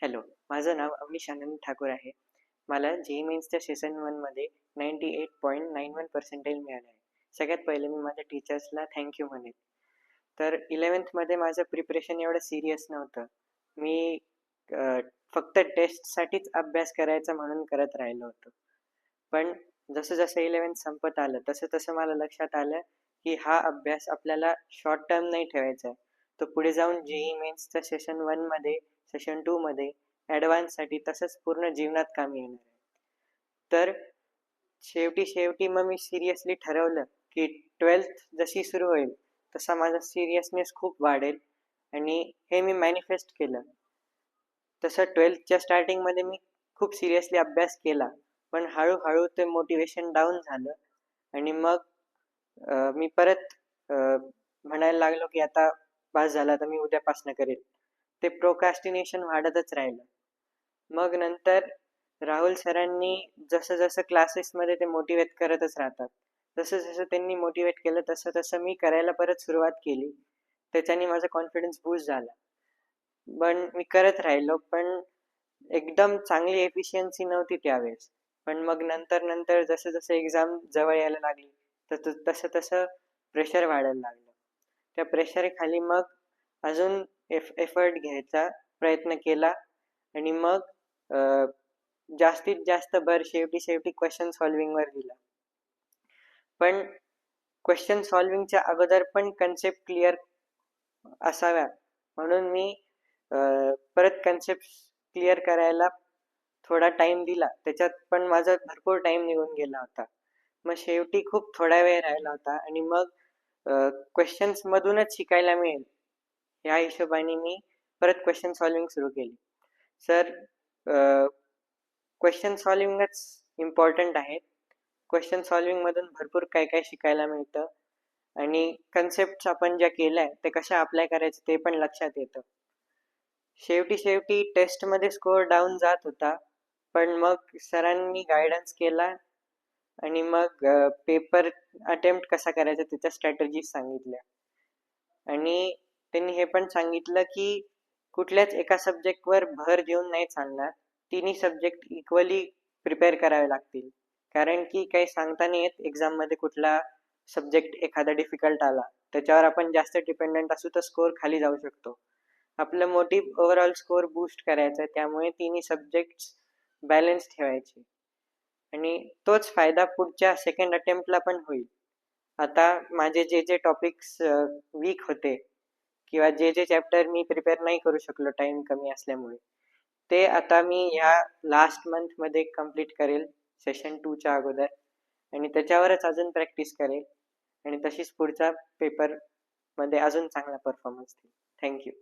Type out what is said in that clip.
Hello, माझं नाव अवनीश आनंद ठाकूर आहे. मला जेईई मेन्सच्या सेशन 1 मध्ये 98.91% मिळाले आहे. सगळ्यात पहिले मी माझ्या टीचर्सला थँक यू म्हणेन. तर 11th मध्ये माझं प्रिपरेशन एवढं सीरियस नव्हतं. मी अ, फक्त टेस्टसाठीच अभ्यास करायचा म्हणून करत राहिलो होतो. पण जसं-जसं 11th संपत आलं, तसं-तसं मला लक्षात आलं, की हा अभ्यास आपल्याला शॉर्ट टर्म नाही ठेवायचा आहे. तो पुढे जाऊन जेईई मेन्सच्या सेशन 1 मध्ये, सेशन 2 मध्ये ॲडव्हान्ससाठी तसंच पूर्ण जीवनात कामी येणार आहे. तर शेवटी मग मी सिरियसली ठरवलं, की 12th जशी सुरू होईल, तसा माझा सिरियसनेस खूप वाढेल आणि हे मी मॅनिफेस्ट केलं. तसं 12thच्या स्टार्टिंगमध्ये मी खूप सिरियसली अभ्यास केला. पण हळू-हळू ते मोटिवेशन डाऊन झालं आणि मग मी परत म्हणायला लागलो, की आता बास झालं, आता मी उद्यापासनं करेल. ते प्रोक्रॅस्टिनेशन वाढतच राहिलं. मग नंतर राहुल सरांनी जसं-जसं क्लासेसमध्ये ते मोटिवेट करतच राहतात. जसं-जसं त्यांनी मोटिवेट केलं तसं-तसं मी करायला परत सुरुवात केली. त्याच्याने माझा कॉन्फिडन्स बूस्ट झाला. पण मी करत राहिलो, पण एकदम चांगली एफिशियन्सी नव्हती त्यावेळेस. पण मग नंतर जसं-जसं एक्झाम जवळ यायला लागली, तसं-तसं प्रेशर वाढायला लागलं. त्या प्रेशरखाली मग अजून एफर्ट घ्यायचा प्रयत्न केला आणि मग जास्तीत जास्त भर शेवटी क्वेश्चन सॉल्व्हिंगवर दिला. पण क्वेश्चन सॉल्व्हिंगच्या अगोदर पण कन्सेप्ट क्लिअर असाव्या म्हणून मी परत कन्सेप्ट क्लिअर करायला थोडा टाईम दिला. त्याच्यात पण माझा भरपूर टाईम निघून गेला होता. मग शेवटी खूप थोडा वेळ राहिला होता आणि मग क्वेश्चन्समधूनच शिकायला मिळेल ह्या हिशोबाने मी परत क्वेश्चन सॉल्व्हिंग सुरू केली. सर क्वेश्चन सॉल्व्हिंगच इम्पॉर्टंट आहे. क्वेश्चन सॉल्व्हिंगमधून भरपूर काय काय शिकायला मिळतं आणि कन्सेप्ट्स आपण ज्या केल्या ते कशा अप्लाय करायचं ते पण लक्षात येतं. शेवटी टेस्टमध्ये स्कोअर डाऊन जात होता, पण मग सरांनी गायडन्स केला आणि मग पेपर अटेम्प्ट कसा करायचा त्याच्या स्ट्रॅटेजीज सांगितल्या आणि त्यांनी हे पण सांगितलं की कुठल्याच एका सब्जेक्टवर भर देऊन नाही चालणार. तिन्ही सब्जेक्ट इक्वली प्रिपेअर करावे लागतील. कारण की काही सांगता नाही येत एक्झाममध्ये कुठला सब्जेक्ट एखादा डिफिकल्ट आला, त्याच्यावर आपण जास्त डिपेंडंट असू तर स्कोअर खाली जाऊ शकतो. आपलं मोटिव्ह ओव्हरऑल स्कोअर बूस्ट करायचा, त्यामुळे तिन्ही सब्जेक्ट्स बॅलन्स ठेवायचे आणि तोच फायदा पुढच्या सेकंड अटेम्प्टला पण होईल. आता माझे जे टॉपिक्स वीक होते किंवा जे चॅप्टर मी प्रिपेअर नाही करू शकलो टाईम कमी असल्यामुळे, ते आता मी ह्या लास्ट मंथमध्ये कंप्लीट करेल सेशन 2च्या अगोदर आणि त्याच्यावरच अजून प्रॅक्टिस करेल आणि तशीच पुढच्या पेपरमध्ये अजून चांगला परफॉर्मन्स देईल. थँक्यू.